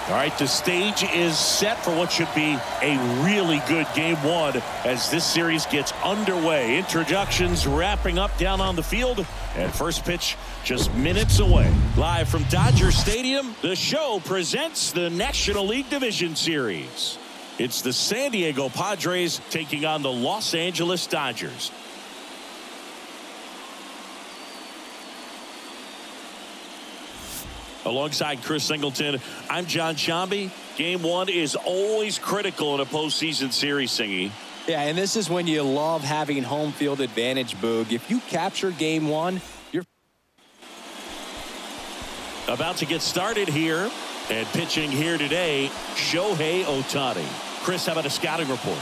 All right, the stage is set for what should be a really good game one as this series gets underway. Introductions wrapping up down on the field, and first pitch just minutes away. Live from Dodger Stadium, the show presents the National League Division Series. It's the San Diego Padres taking on the Los Angeles Dodgers. Alongside Chris Singleton, I'm John Shambi. Game one is always critical in a postseason series, Singy. Yeah, and this is when you love having home field advantage, Boog. If you capture game one, you're about to get started here. And pitching here today, Shohei Ohtani. Chris, how about a scouting report?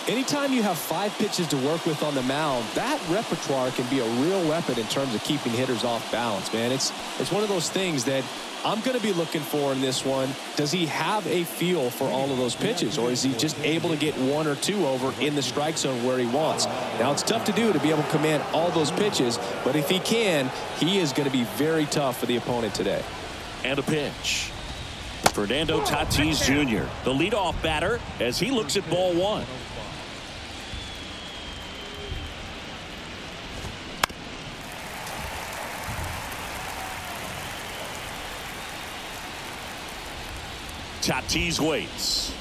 Anytime you have 5 pitches to work with on the mound, that repertoire can be a real weapon in terms of keeping hitters off balance, man. It's one of those things that I'm going to be looking for in this one. Does he have a feel for all of those pitches, or is he just able to get 1 or 2 over in the strike zone where he wants? Now, it's tough to do to be able to command all those pitches, but if he can, he is going to be very tough for the opponent today. And a pitch. Fernando Tatis Jr., the leadoff batter, as he looks at ball 1. Tatis waits.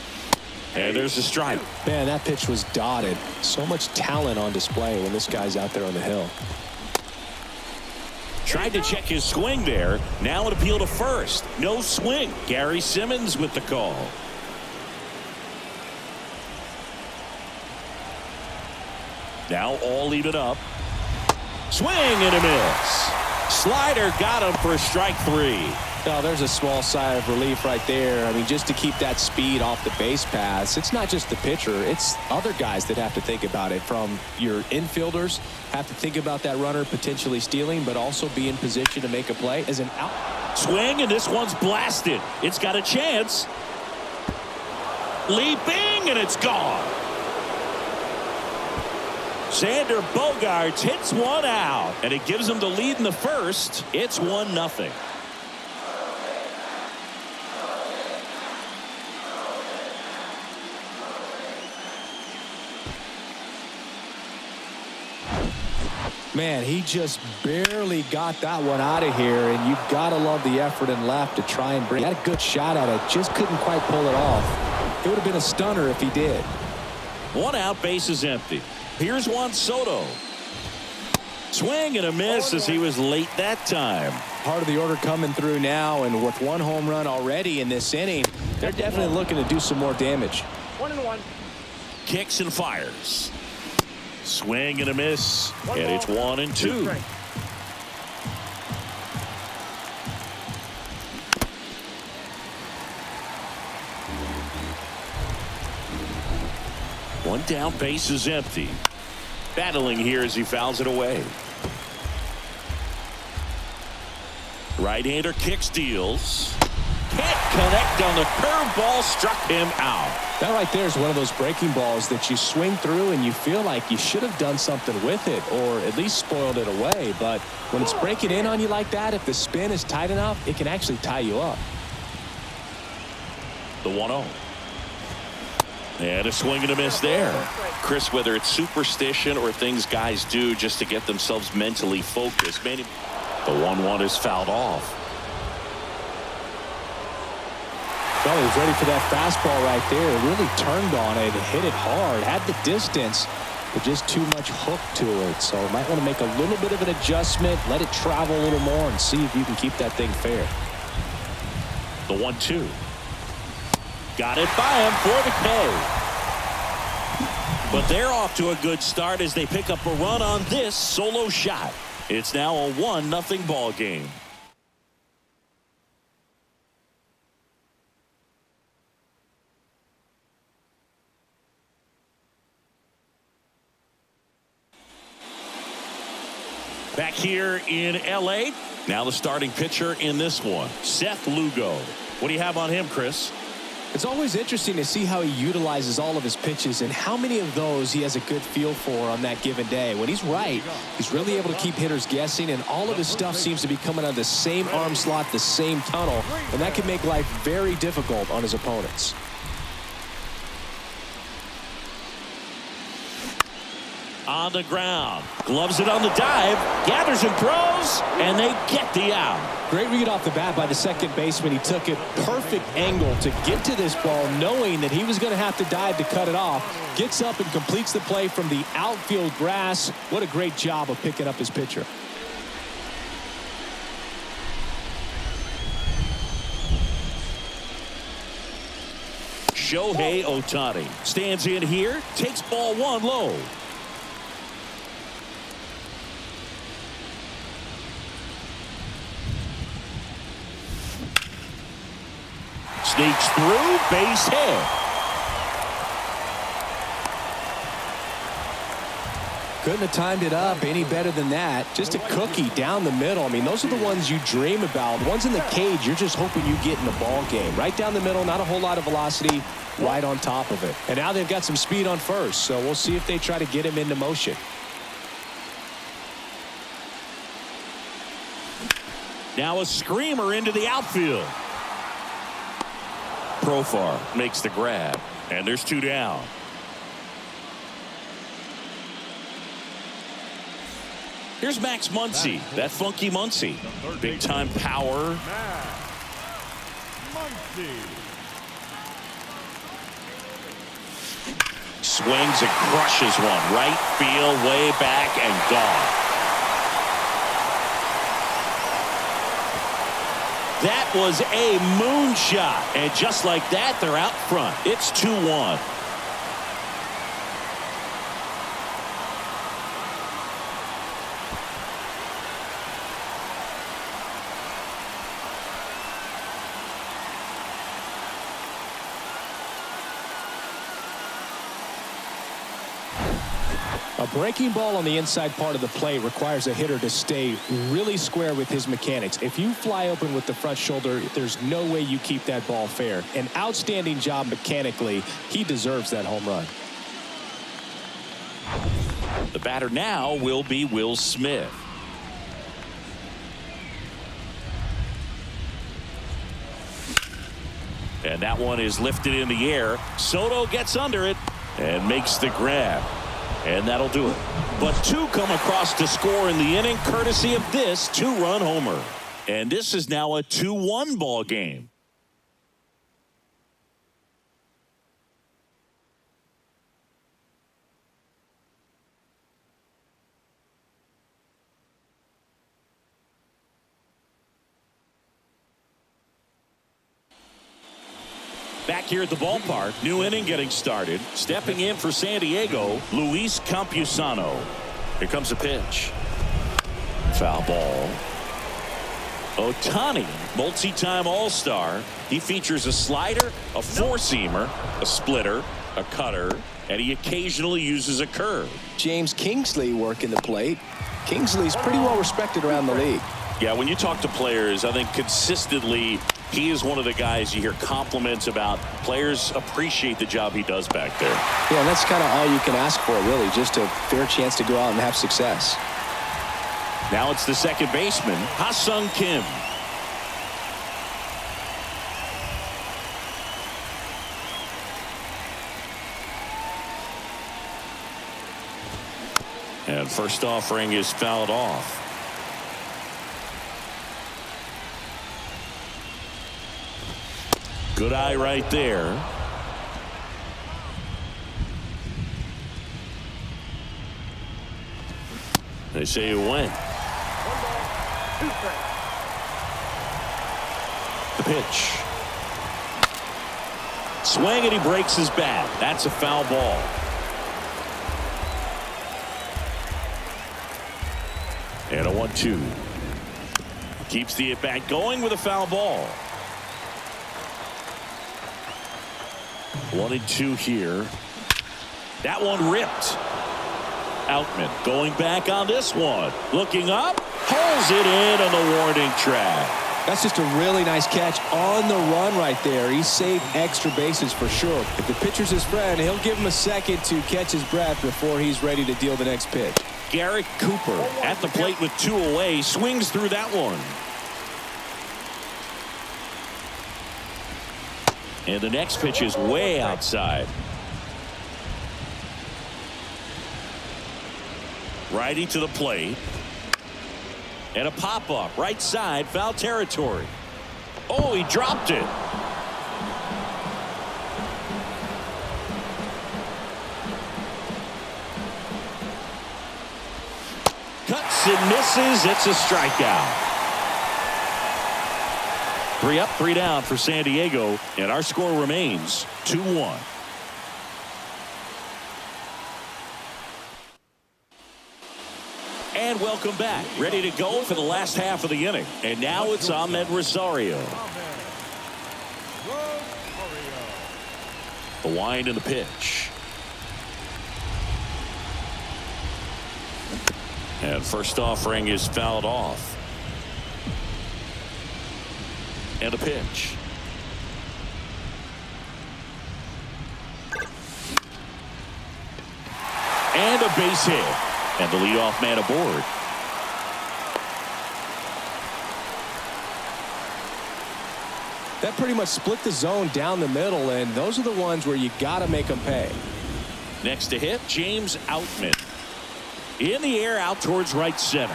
And there's a strike. Man, that pitch was dotted. So much talent on display when this guy's out there on the hill. Tried to check his swing there. Now an appeal to first. No swing. Gary Simmons with the call. Now all even up. Swing and a miss. Slider got him for strike 3. Oh, there's a small sigh of relief right there. I mean, just to keep that speed off the base paths. It's not just the pitcher. It's other guys that have to think about it. From your infielders have to think about that runner potentially stealing, but also be in position to make a play as an out. Swing, and this one's blasted. It's got a chance. Leaping, and it's gone. Xander Bogaerts hits one out, and it gives him the lead in the first. It's 1-0. Man, he just barely got that one out of here, and you've got to love the effort and left to try and bring. He had a good shot at it, just couldn't quite pull it off. It would have been a stunner if he did. 1 out, base is empty. Here's Juan Soto. Swing and a miss as he was late that time. Part of the order coming through now, and with 1 home run already in this inning, they're definitely looking to do some more damage. 1-1. Kicks and fires. Swing and a miss, and it's 1-2. One down, base is empty. Battling here as he fouls it away. Right-hander kicks, deals. Can't connect on the curveball, struck him out. That right there is one of those breaking balls that you swing through and you feel like you should have done something with it, or at least spoiled it away. But when it's breaking in on you like that, if the spin is tight enough, it can actually tie you up. The 1-0. And a swing and a miss there. Chris, whether it's superstition or things guys do just to get themselves mentally focused, the 1-1 is fouled off. Well, he was ready for that fastball right there. Really turned on it, hit it hard, had the distance, but just too much hook to it. So might want to make a little bit of an adjustment, let it travel a little more, and see if you can keep that thing fair. The 1-2. Got it by him for the K. But they're off to a good start as they pick up a run on this solo shot. It's now a 1-0 ball game. Back here in L.A., now the starting pitcher in this one, Seth Lugo. What do you have on him, Chris? It's always interesting to see how he utilizes all of his pitches and how many of those he has a good feel for on that given day. When he's right, he's really able to keep hitters guessing, and all of his stuff seems to be coming out of the same arm slot, the same tunnel, and that can make life very difficult on his opponents. On the ground, gloves it on the dive, gathers and throws, and they get the out. Great read off the bat by the second baseman. He took a perfect angle to get to this ball, knowing that he was going to have to dive to cut it off. Gets up and completes the play from the outfield grass. What a great job of picking up his pitcher. Shohei Ohtani stands in here, takes ball one low. Sneaks through, base hit. Couldn't have timed it up any better than that. Just a cookie down the middle. I mean, those are the ones you dream about. The ones in the cage, you're just hoping you get in the ball game. Right down the middle, not a whole lot of velocity, right on top of it. And now they've got some speed on first, so we'll see if they try to get him into motion. Now a screamer into the outfield. Profar makes the grab, and there's two down. Here's Max Muncy, that funky Muncy. Big time power. Swings and crushes one. Right field, way back, and gone. That was a moonshot. And just like that, they're out front. It's 2-1. A breaking ball on the inside part of the plate requires a hitter to stay really square with his mechanics. If you fly open with the front shoulder, there's no way you keep that ball fair. An outstanding job mechanically. He deserves that home run. The batter now will be Will Smith. And that one is lifted in the air. Soto gets under it and makes the grab. And that'll do it. But two come across to score in the inning, courtesy of this two-run homer. And this is now a 2-1 ball game. Back here at the ballpark, new inning getting started. Stepping in for San Diego, Luis Campusano. Here comes a pitch. Foul ball. Ohtani, multi-time All-Star. He features a slider, a four-seamer, a splitter, a cutter, and he occasionally uses a curve. James Kingsley working the plate. Kingsley's pretty well respected around the league. Yeah, when you talk to players, I think consistently he is one of the guys you hear compliments about. Players appreciate the job he does back there. Yeah, and that's kind of all you can ask for, really, just a fair chance to go out and have success. Now it's the second baseman, Ha-Sung Kim. And first offering is fouled off. Good eye right there. They say it went. The pitch. Swing and he breaks his bat. That's a foul ball. And a 1-2. Keeps the at-bat going with a foul ball. 1-2 here. That one ripped. Outman going back on this one. Looking up. Pulls it in on the warning track. That's just a really nice catch on the run right there. He saved extra bases for sure. If the pitcher's his friend, he'll give him a second to catch his breath before he's ready to deal the next pitch. Garrett Cooper at the plate with 2 away, swings through that one. And the next pitch is way outside. Righty to the plate. And a pop-up, right side, foul territory. Oh, he dropped it. Cuts and misses. It's a strikeout. 3 up, 3 down for San Diego, and our score remains 2-1. And welcome back. Ready to go for the last half of the inning. And now it's Ahmed Rosario. The wind and the pitch. And first offering is fouled off. And a pitch. And a base hit. And the leadoff man aboard. That pretty much split the zone down the middle, and those are the ones where you got to make them pay. Next to hit, James Outman. In the air out towards right center.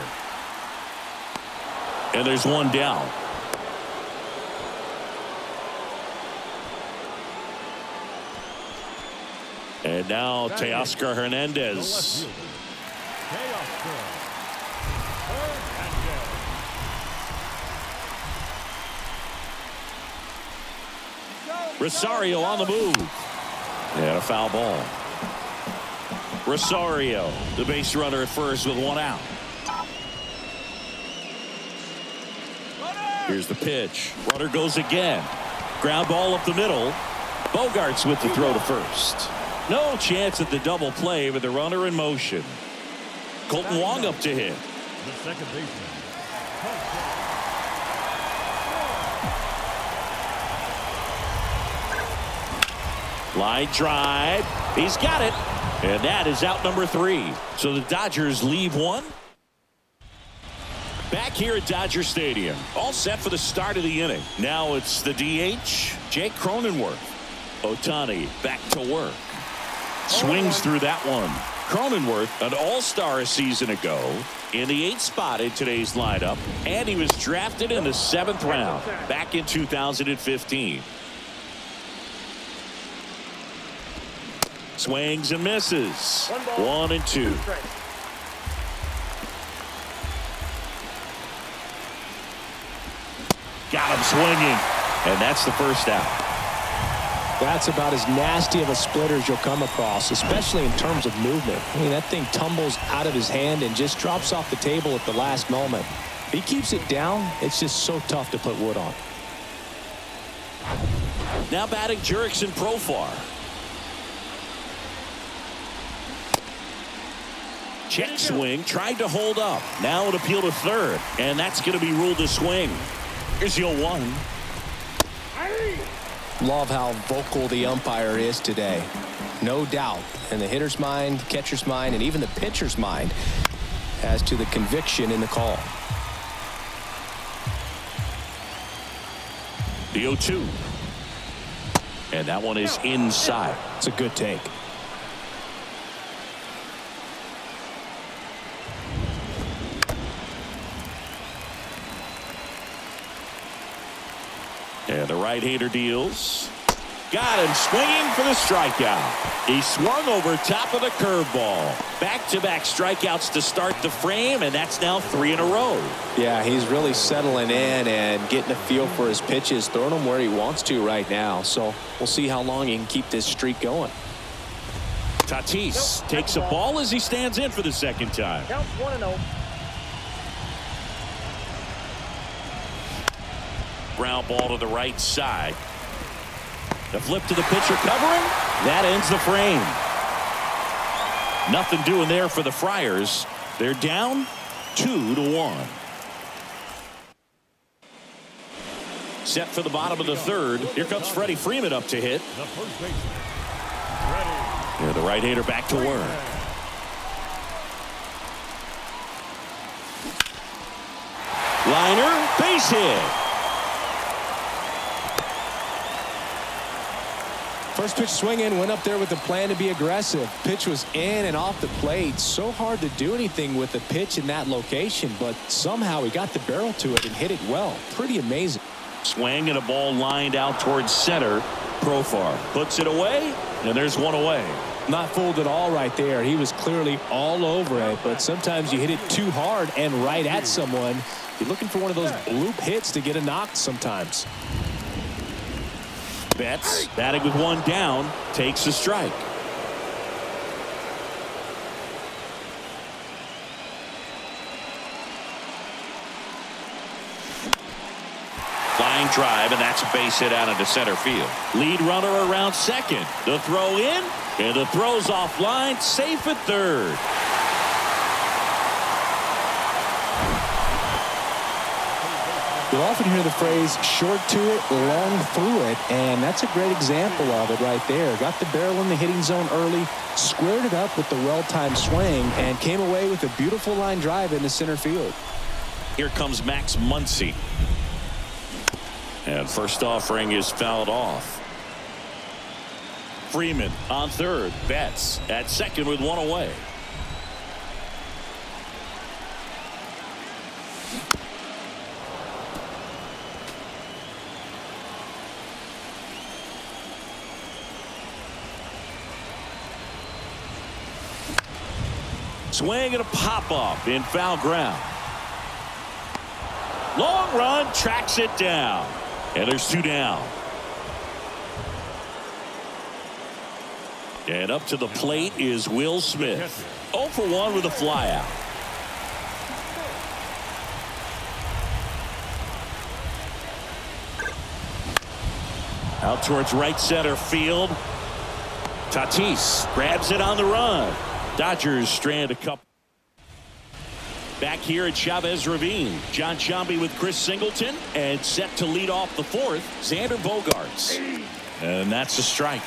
And there's one down. And now Teoscar Hernandez. Rosario on the move. And a foul ball. Rosario, the base runner at first with 1 out. Here's the pitch. Runner goes again. Ground ball up the middle. Bogarts with the throw to first. No chance at the double play with the runner in motion. Colton Wong up to hit. The second baseman. Line drive. He's got it. And that is out number 3. So the Dodgers leave 1. Back here at Dodger Stadium. All set for the start of the inning. Now it's the DH, Jake Cronenworth. Ohtani back to work. Swings through that one. Cronenworth, an all-star a season ago, in the 8th spot in today's lineup, and he was drafted in the 7th round back in 2015. Swings and misses. 1 and 2. Got him swinging, and that's the first out. That's about as nasty of a splitter as you'll come across, especially in terms of movement. I mean, that thing tumbles out of his hand and just drops off the table at the last moment. If he keeps it down, it's just so tough to put wood on. Now batting Jurickson Profar. Check swing, tried to hold up. Now an appeal to third, and that's going to be ruled a swing. Here's the 0-1. Love how vocal the umpire is today. No doubt in the hitter's mind, catcher's mind, and even the pitcher's mind as to the conviction in the call. The 0-2. And that one is inside. It's a good take. And the right-hander deals. Got him swinging for the strikeout. He swung over top of the curveball. Back-to-back strikeouts to start the frame, and that's now 3 in a row. Yeah, he's really settling in and getting a feel for his pitches, throwing them where he wants to right now. So we'll see how long he can keep this streak going. Tatis takes a ball as he stands in for the second time. Count 1-0. Ground ball to the right side. The flip to the pitcher covering. That ends the frame. Nothing doing there for the Friars. They're down 2-1. Set for the bottom of the third. Here comes Freddie Freeman up to hit. And the right-hander back to work. Liner, base hit. First pitch swinging, went up there with the plan to be aggressive. Pitch was in and off the plate. So hard to do anything with the pitch in that location, but somehow he got the barrel to it and hit it well. Pretty amazing. Swing and a ball lined out towards center. Profar puts it away, and there's one away. Not fooled at all right there. He was clearly all over it, but sometimes you hit it too hard and right at someone. You're looking for one of those bloop hits to get a knock sometimes. Betts batting with one down, takes a strike. Flying drive, and that's a base hit out into center field. Lead runner around second. The throw in, and the throw's offline, safe at third. You'll often hear the phrase short to it, long through it, and that's a great example of it right there. Got the barrel in the hitting zone early, squared it up with the well-timed swing, and came away with a beautiful line drive into center field. Here comes Max Muncy. And first offering is fouled off. Freeman on third. Betts at second with one away. Swing and a pop-up in foul ground. Long run, tracks it down. And there's two down. And up to the plate is Will Smith. 0 for 1 with a flyout. Out towards right center field. Tatis grabs it on the run. Dodgers strand a couple. Back here at Chavez Ravine, John Sciambi with Chris Singleton, and set to lead off the fourth, Xander Bogaerts. And that's a strike.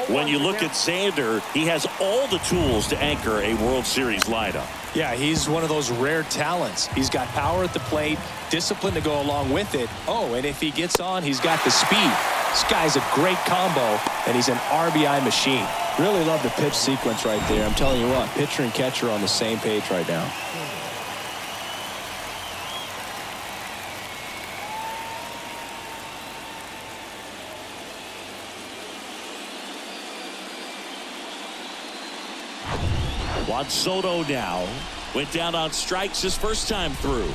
When you look at Xander, he has all the tools to anchor a World Series lineup. Yeah, he's one of those rare talents. He's got power at the plate, discipline to go along with it. Oh, and if he gets on, he's got the speed. This guy's a great combo, and he's an RBI machine. Really love the pitch sequence right there. I'm telling you what, pitcher and catcher are on the same page right now. Juan Soto now went down on strikes his first time through.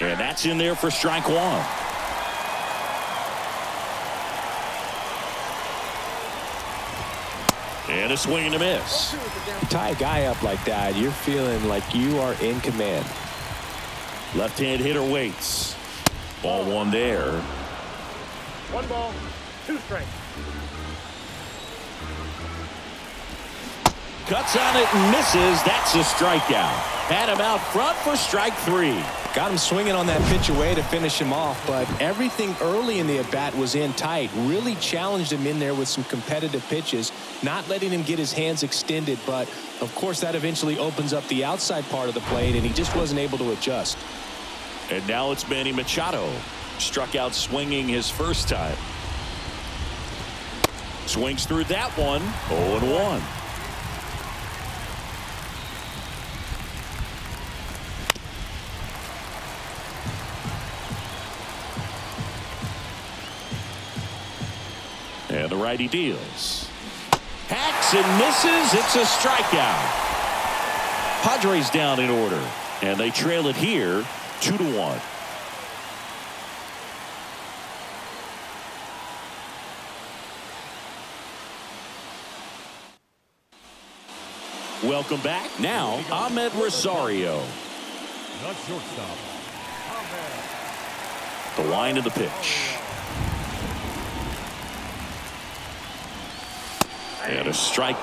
And that's in there for strike one. And a swing and a miss. You tie a guy up like that, you're feeling like you are in command. Left-hand hitter waits. Ball one there. 1 ball, 2 strikes. Cuts on it and misses. That's a strikeout. Had him out front for strike 3. Got him swinging on that pitch away to finish him off, but everything early in the at-bat was in tight. Really challenged him in there with some competitive pitches, not letting him get his hands extended, but of course that eventually opens up the outside part of the plate, and he just wasn't able to adjust. And now it's Manny Machado. Struck out swinging his first time. Swings through that one. 0-1. And the righty deals. Hacks and misses. It's a strikeout. Padres down in order. And they trail it here 2-1. Welcome back. Now, Ahmed Rosario. Not shortstop. The line of the pitch. And a strike.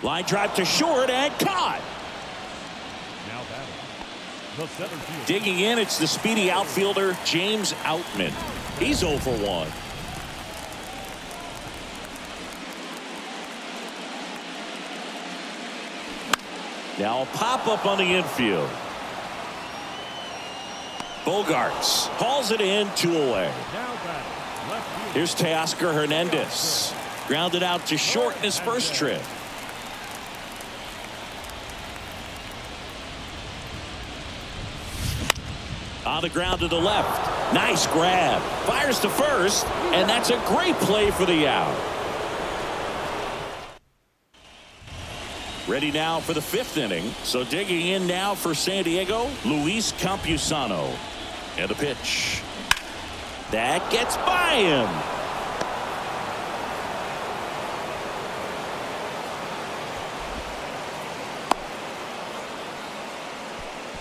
Line drive to short and caught. Now batting. The center fielder. Digging in, it's the speedy outfielder, James Outman. He's 0 for 1. Now a pop-up on the infield. Bogarts hauls it in, 2 away. Now batting. Left field. Here's Teoscar Hernandez. Grounded out to short in his first trip. On the ground to the left. Nice grab. Fires to first, and that's a great play for the out. Ready now for the 5th inning. So digging in now for San Diego, Luis Campusano. And the pitch. That gets by him.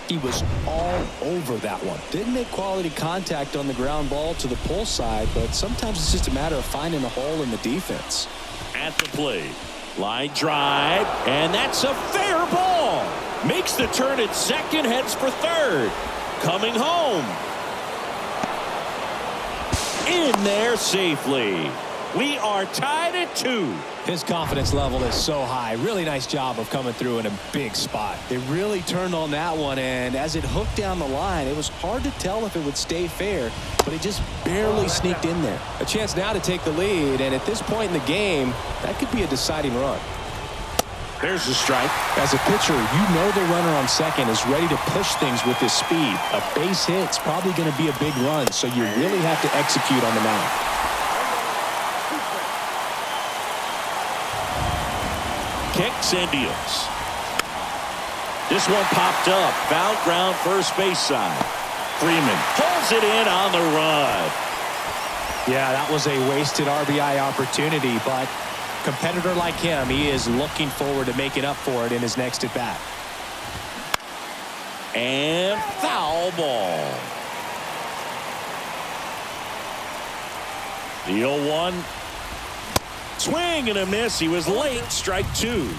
He was all over that one. Didn't make quality contact on the ground ball to the pull side, but sometimes it's just a matter of finding a hole in the defense. At the plate. Line drive, and that's a fair ball. Makes the turn at second, heads for third. Coming home. In there safely. We are tied at 2. His confidence level is so high. Really nice job of coming through in a big spot. They really turned on that one, and as it hooked down the line, it was hard to tell if it would stay fair, but it just barely sneaked in there. A chance now to take the lead, and at this point in the game, that could be a deciding run. There's the strike. As a pitcher, you know the runner on second is ready to push things with his speed. A base hit's probably going to be a big run, so you really have to execute on the mound. Kicks and deals. This one popped up. Foul ground first base side. Freeman pulls it in on the run. Yeah, that was a wasted RBI opportunity, but competitor like him, he is looking forward to making up for it in his next at bat. And foul ball. The 0-1. Swing and a miss. He was late. Strike 2.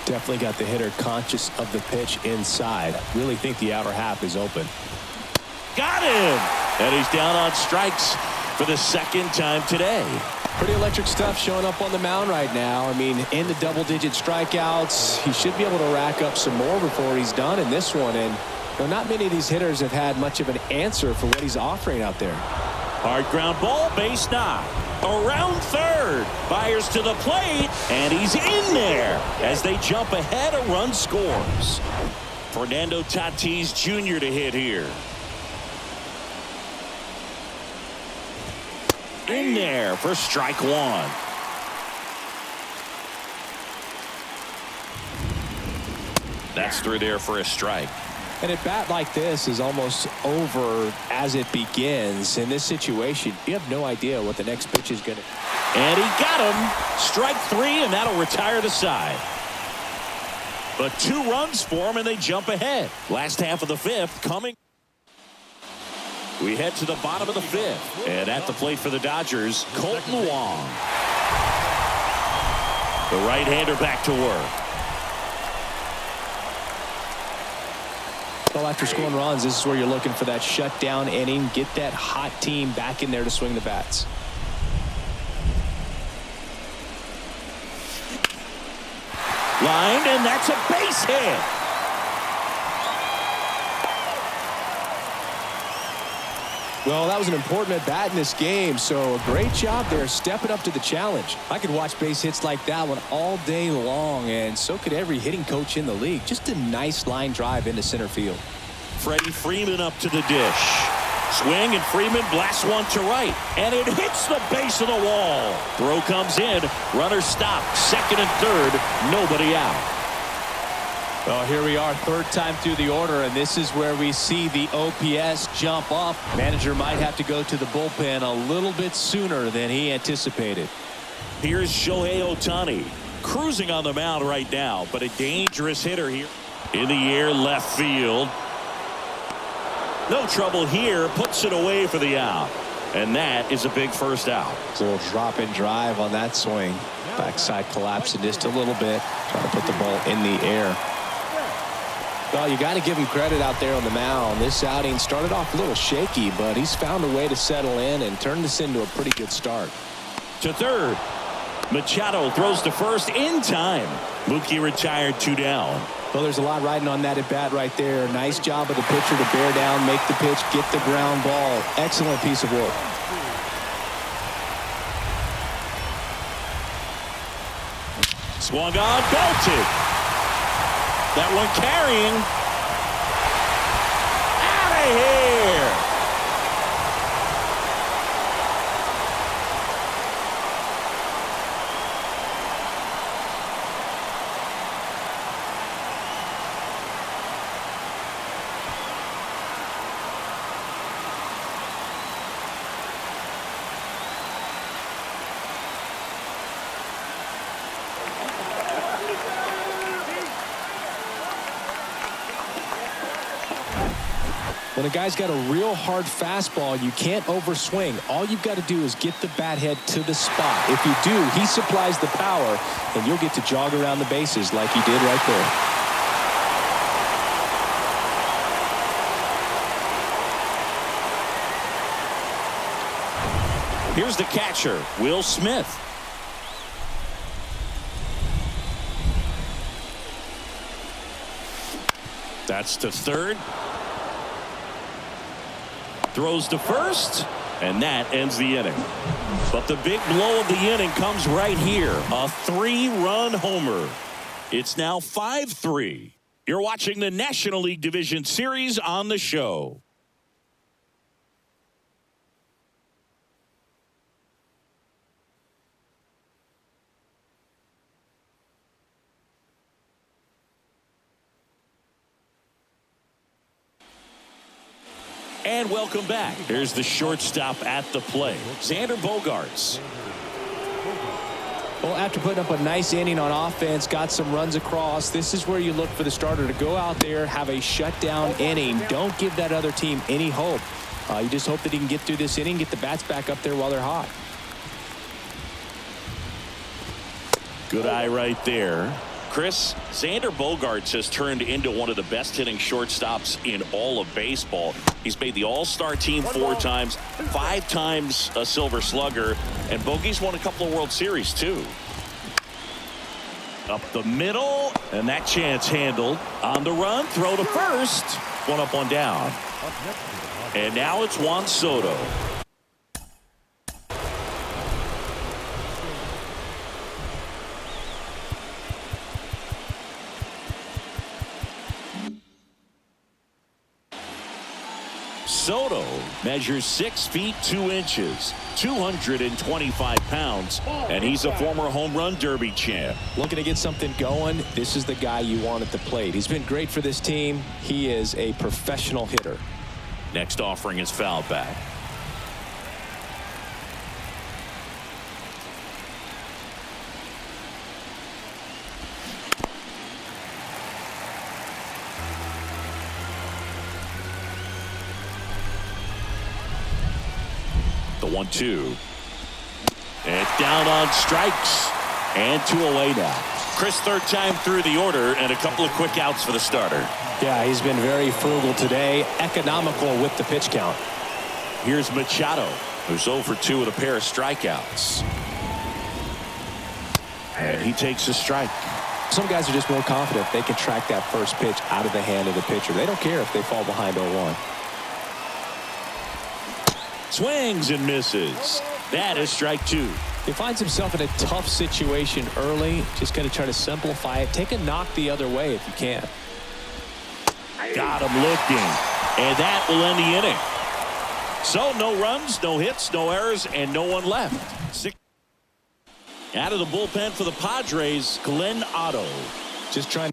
Definitely got the hitter conscious of the pitch inside. Really think the outer half is open. Got him. And he's down on strikes for the 2nd time today. Pretty electric stuff showing up on the mound right now. I mean, in the double-digit strikeouts, he should be able to rack up some more before he's done in this one. And not many of these hitters have had much of an answer for what he's offering out there. Hard ground ball, base knock. Around third. Fires to the plate, and he's in there. As they jump ahead, a run scores. Fernando Tatis Jr. to hit here. In there for strike 1. That's through there for a strike. And a bat like this is almost over as it begins. In this situation, you have no idea what the next pitch is going to. And he got him. Strike 3, and that'll retire the side. But 2 runs for him, and they jump ahead. Last half of the 5th coming. We head to the bottom of the 5th. And at the plate for the Dodgers, Colton Wong. The right-hander back to work. Well, after scoring runs, this is where you're looking for that shutdown inning. Get that hot team back in there to swing the bats. Lined, and that's a base hit. Well, that was an important at bat in this game, so a great job there stepping up to the challenge. I could watch base hits like that one all day long, and so could every hitting coach in the league. Just a nice line drive into center field. Freddie Freeman up to the dish. Swing, and Freeman blasts one to right, and it hits the base of the wall. Throw comes in. Runner stopped. 2nd and 3rd. Nobody out. Well, here we are, 3rd time through the order, and this is where we see the OPS jump up. Manager might have to go to the bullpen a little bit sooner than he anticipated. Here's Shohei Ohtani, cruising on the mound right now, but a dangerous hitter here. In the air, left field. No trouble here. Puts it away for the out. And that is a big first out. A little drop and drive on that swing. Backside collapsing just a little bit. Trying to put the ball in the air. Well, you got to give him credit out there on the mound. This outing started off a little shaky, but he's found a way to settle in and turn this into a pretty good start. To third. Machado throws to first in time. Mookie retired 2 down. Well, there's a lot riding on that at bat right there. Nice job of the pitcher to bear down, make the pitch, get the ground ball. Excellent piece of work. Swung on, belted. That one carrying. Out of here. When a guy's got a real hard fastball, you can't overswing. All you've got to do is get the bat head to the spot. If you do, he supplies the power, and you'll get to jog around the bases like he did right there. Here's the catcher, Will Smith. That's to third. Throws to first, and that ends the inning. But the big blow of the inning comes right here. A 3-run homer. It's now 5-3. You're watching the National League Division Series on the show. And welcome back. Here's the shortstop at the plate, Xander Bogaerts. Well, after putting up a nice inning on offense, got some runs across, this is where you look for the starter to go out there, have a shutdown inning. Don't give that other team any hope. You just hope that he can get through this inning, get the bats back up there while they're hot. Good eye right there. Chris, Xander Bogaerts has turned into one of the best hitting shortstops in all of baseball. He's made the All-Star team 4 times, 5 times a Silver Slugger, and Bogey's won a couple of World Series too. Up the middle, and that chance handled. On the run, throw to first. 1 up, 1 down. And now it's Juan Soto. Soto measures 6 feet 2 inches, 225 pounds, and he's a former home run derby champ. Looking to get something going, this is the guy you want at the plate. He's been great for this team. He is a professional hitter. Next offering is foul back. The 1-2. And down on strikes. And 2 away now. Chris, 3rd time through the order, and a couple of quick outs for the starter. Yeah, he's been very frugal today. Economical with the pitch count. Here's Machado, who's 0 for 2 with a pair of strikeouts. And he takes a strike. Some guys are just more confident they can track that first pitch out of the hand of the pitcher. They don't care if they fall behind 0-1. Swings and misses. That is strike 2. He finds himself in a tough situation early. Just going to try to simplify it. Take a knock the other way if you can. Got him looking. And that will end the inning. So no runs, no hits, no errors, and no one left. 6. Out of the bullpen for the Padres, Glenn Otto. Just trying.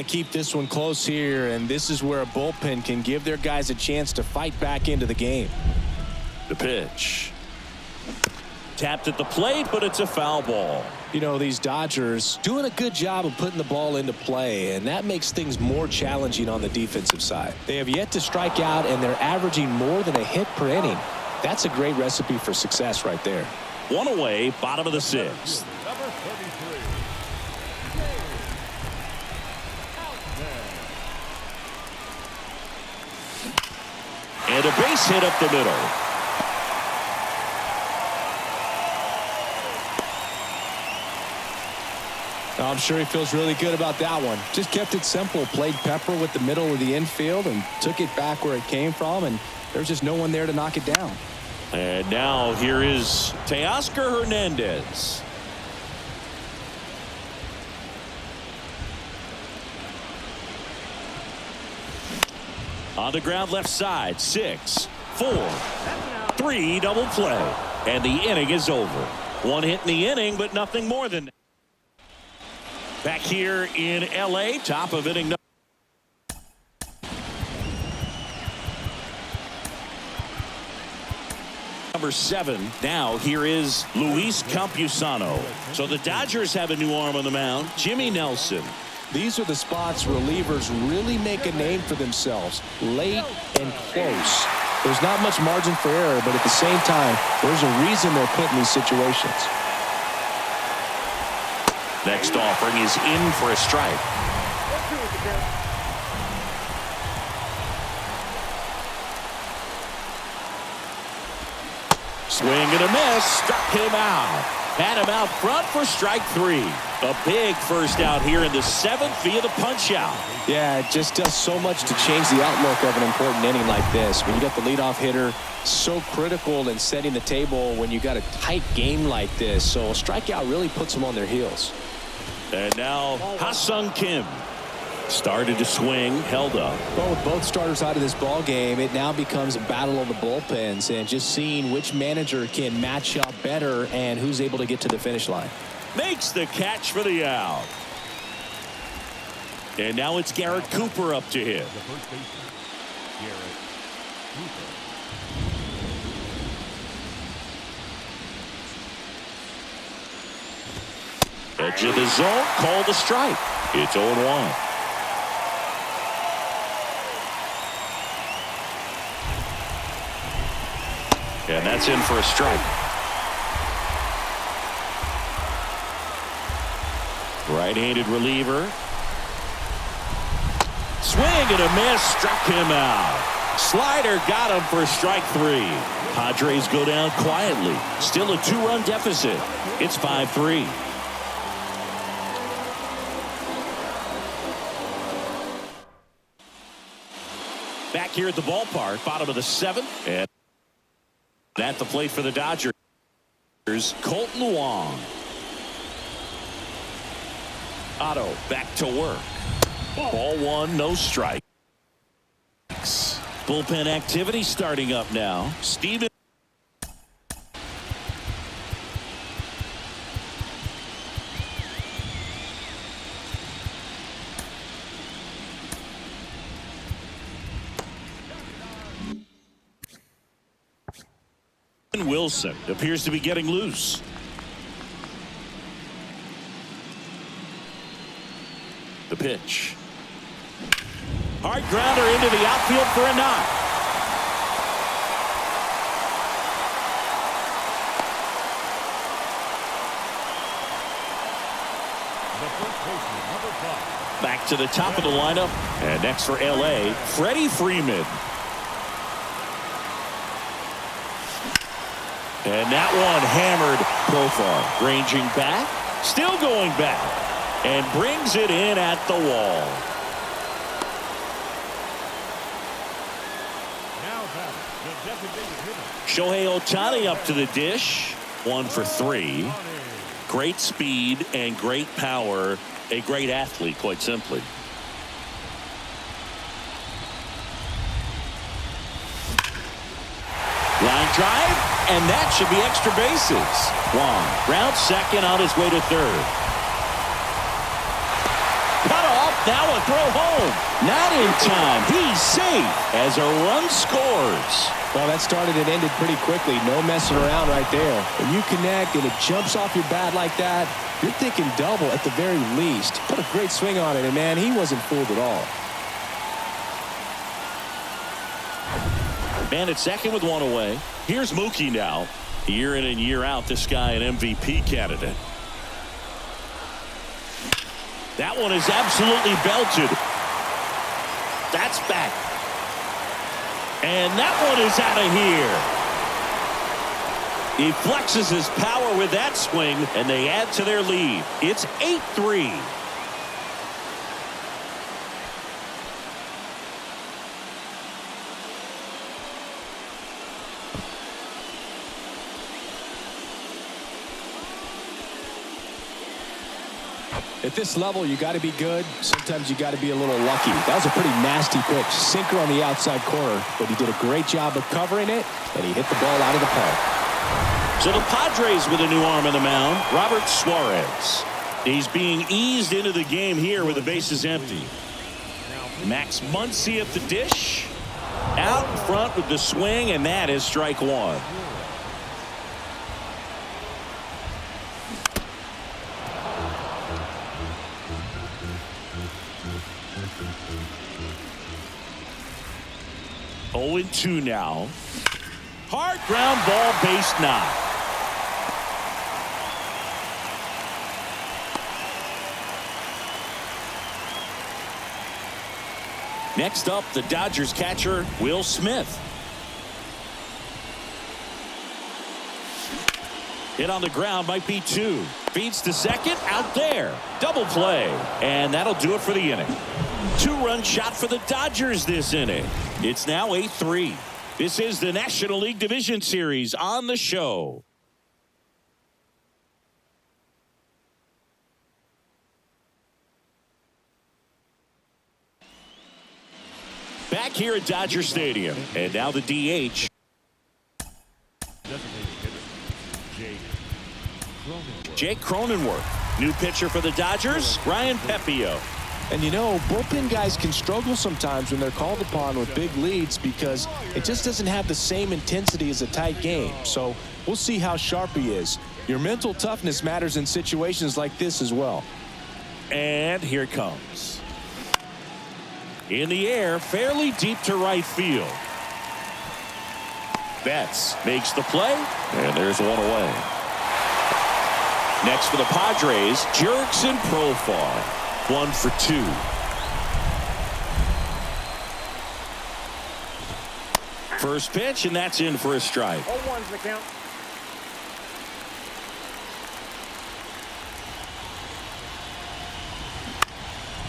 keep this one close here, and this is where a bullpen can give their guys a chance to fight back into the game. The pitch. Tapped at the plate, but it's a foul ball. You know, these Dodgers doing a good job of putting the ball into play, and that makes things more challenging on the defensive side. They have yet to strike out, and they're averaging more than a hit per inning. That's a great recipe for success right there. One away, bottom of the sixth. Number 33. And a base hit up the middle. I'm sure he feels really good about that one. Just kept it simple, played pepper with the middle of the infield and took it back where it came from, and there's just no one there to knock it down. And now here is Teoscar Hernandez. On the ground left side, 6, 4, 3, double play. And the inning is over. One hit in the inning, but nothing more than that. Back here in L.A., top of inning number 7. Now here is Luis Campusano. So the Dodgers have a new arm on the mound, Jimmy Nelson. These are the spots relievers really make a name for themselves, late and close. There's not much margin for error, but at the same time, there's a reason they're put in these situations. Next offering is in for a strike. Swing and a miss, struck him out. Had him out front for strike 3. A big first out here in the 7th via the punch out. Yeah, it just does so much to change the outlook of an important inning like this. When you got the leadoff hitter, so critical in setting the table when you got a tight game like this. So a strikeout really puts them on their heels. And now Ha-Sung Kim started to swing, held up. Well, with both starters out of this ball game, it now becomes a battle of the bullpens and just seeing which manager can match up better and who's able to get to the finish line. Makes the catch for the out. And now it's Garrett Cooper up to hit. The first baseman, Garrett Cooper. Edge of the zone, called a strike. It's 0-1. And that's in for a strike. Right-handed reliever. Swing and a miss, struck him out. Slider got him for strike 3. Padres go down quietly. Still a 2-run deficit. It's 5-3. Back here at the ballpark, bottom of the 7th. And at the plate for the Dodgers, Colton Wong. Otto back to work. Ball 1, no strikes. Bullpen activity starting up now. Steven Wilson appears to be getting loose. The pitch. Hard grounder into the outfield for a knock. The first baseman, number 5. Back to the top of the lineup. And next for L.A., Freddie Freeman. And that one hammered Profar. Ranging back. Still going back. And brings it in at the wall. Now batting, the designated hitter. Shohei Ohtani up to the dish. 1 for 3. Great speed and great power. A great athlete, quite simply. Line drive, and that should be extra bases. Wong rounds second on his way to third. Cut off, Now a throw home. Not in time. He's safe as a run scores. Well, that started and ended pretty quickly. No messing around right there. When you connect and it jumps off your bat like that, you're thinking double at the very least. Put a great swing on it, and, man, he wasn't fooled at all. Man at second with one away. Here's Mookie now. Year in and year out, this guy an MVP candidate. That one is absolutely belted. That's back. And that one is out of here. He flexes his power with that swing, and they add to their lead. It's 8-3. At this level, you got to be good. Sometimes you got to be a little lucky. That was a pretty nasty pitch. Sinker on the outside corner, but he did a great job of covering it, and he hit the ball out of the park. So the Padres with a new arm on the mound, Robert Suarez. He's being eased into the game here with the bases empty. Max Muncy at the dish. Out in front with the swing, and that is strike one. Oh, 0-2 now. Hard ground ball, base knock. Next up, the Dodgers catcher, Will Smith. Hit on the ground, might be two. Feeds to second, out there. Double play, and that'll do it for the inning. Two-run shot for the Dodgers this inning. It's now 8-3. This is the National League Division Series on the show. Back here at Dodger Stadium, and now the DH. Jake Cronenworth. New pitcher for the Dodgers, Ryan Pepio. And you know, bullpen guys can struggle sometimes when they're called upon with big leads because it just doesn't have the same intensity as a tight game. So we'll see how sharp he is. Your mental toughness matters in situations like this as well. And here it comes. In the air, fairly deep to right field. Betts makes the play, and there's one away. Next for the Padres, Jurickson Profar. 1 for 2. First pitch, and that's in for a strike. 0-1's the count.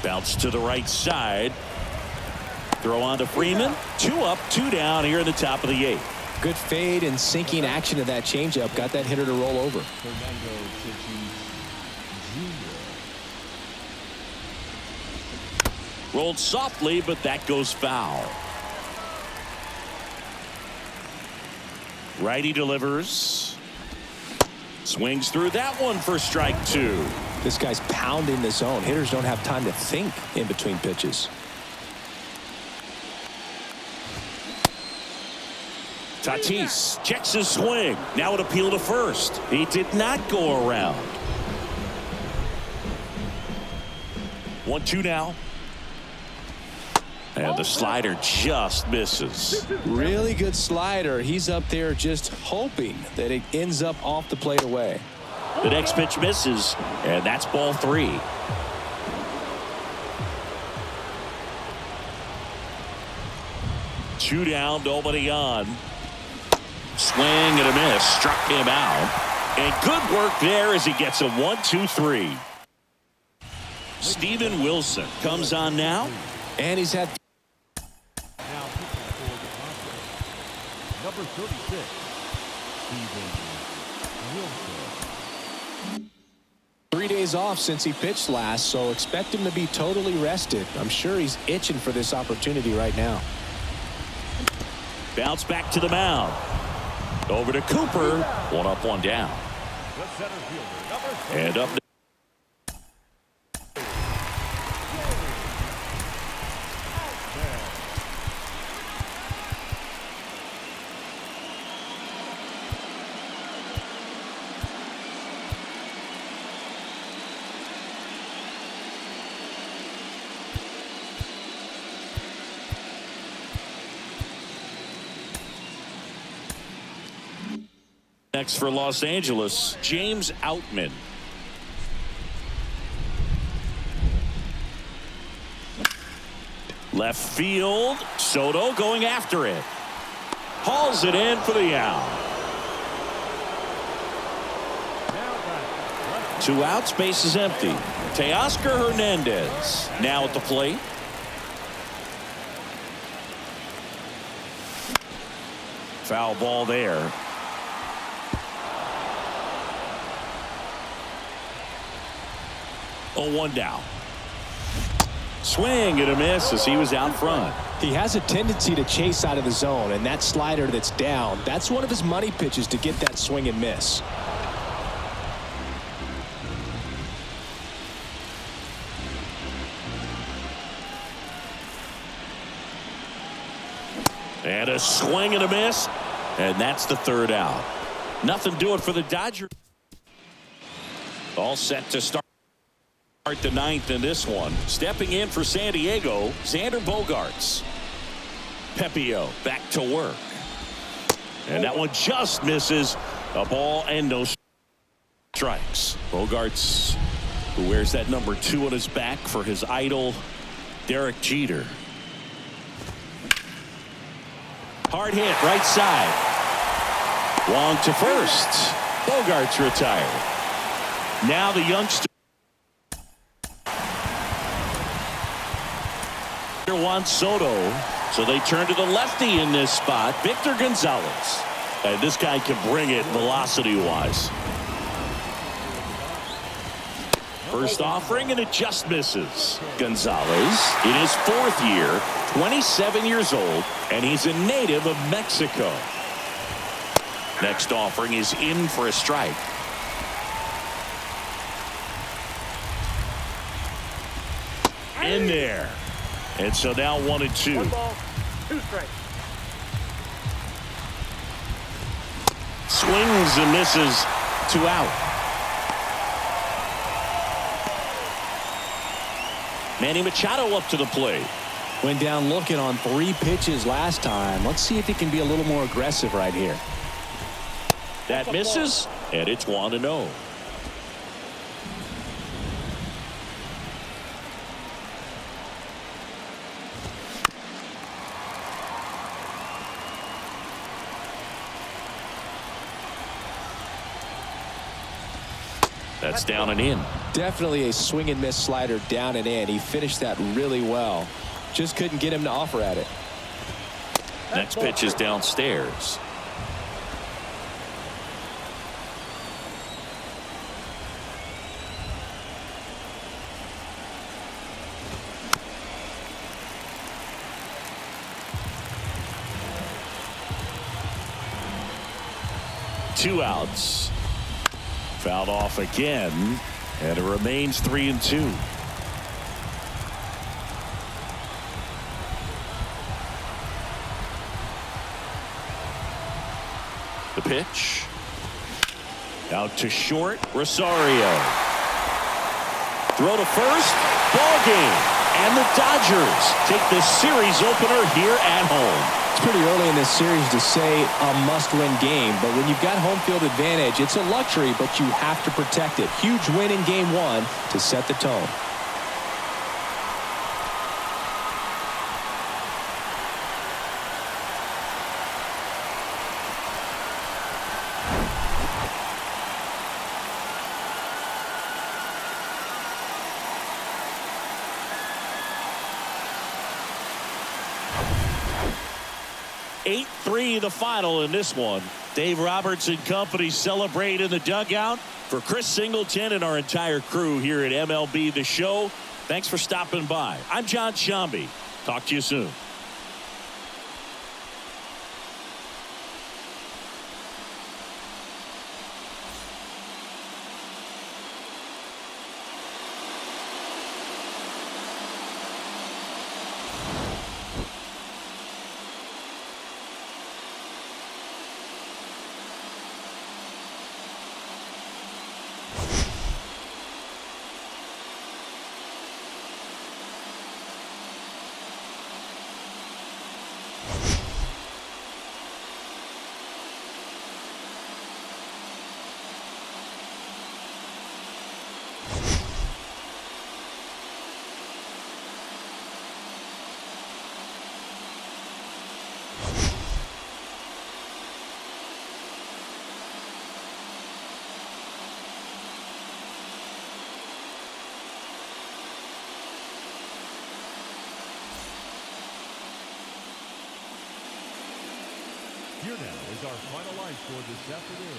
Bounce to the right side. Throw on to Freeman. 2 up, 2 down here in the top of the 8th. Good fade and sinking action of that changeup got that hitter to roll over. Rolled softly, but that goes foul. Righty delivers. Swings through that one for strike 2. This guy's pounding the zone. Hitters don't have time to think in between pitches. Tatis checks his swing. Now it appeal to first. He did not go around. 1-2 now. And the slider just misses. Really good slider. He's up there just hoping that it ends up off the plate away. The next pitch misses, and that's ball 3. Two down, nobody on. Swing and a miss. Struck him out. And good work there as he gets a 1-2-3. Steven Wilson comes on now. And he's had Number 36, Steven Wilson. 3 days off since he pitched last, so expect him to be totally rested. I'm sure he's itching for this opportunity right now. Bounce back to the mound. Over to Cooper. 1 up, 1 down. The center fielder, number 30. And up. Next for Los Angeles, James Outman. Left field, Soto going after it. Hauls it in for the out. 2 outs, base is empty. Teoscar Hernandez now at the plate. Foul ball there. Oh, 1 down. Swing and a miss as he was out front. He has a tendency to chase out of the zone, and that slider that's down, that's one of his money pitches to get that swing and miss. And a swing and a miss, and that's the 3rd out. Nothing doing for the Dodgers. All set to start the 9th in this one. Stepping in for San Diego, Xander Bogaerts. Pepio back to work. And that one just misses. A ball and no strikes. Bogaerts, who wears that number 2 on his back for his idol, Derek Jeter. Hard hit, right side. Long to first. Bogaerts retired. Now the youngster wants Soto, so they turn to the lefty in this spot, Victor Gonzalez. And this guy can bring it velocity-wise. First offering, and it just misses. Gonzalez in his 4th year, 27 years old, and he's a native of Mexico. Next offering is in for a strike. In there. And so now 1-2. 1 ball, 2 strikes. Swings and misses, 2 out. Manny Machado up to the plate. Went down looking on 3 pitches last time. Let's see if he can be a little more aggressive right here. That misses, and it's 1-0. That's down and in. Definitely a swing and miss slider down and in. He finished that really well. Just couldn't get him to offer at it. Next pitch is downstairs. Two outs. Fouled off again, and it remains 3-2. The pitch. Out to short, Rosario. Throw to first, ball game. And the Dodgers take the series opener here at home. It's pretty early in this series to say a must-win game, but when you've got home field advantage, it's a luxury, but you have to protect it. Huge win in game 1 to set the tone. The final in this one. Dave Roberts and company celebrate in the dugout. For Chris Singleton and our entire crew here at MLB The Show, thanks for stopping by. I'm John Shambi. Talk to you soon. Here now is our final line score this afternoon.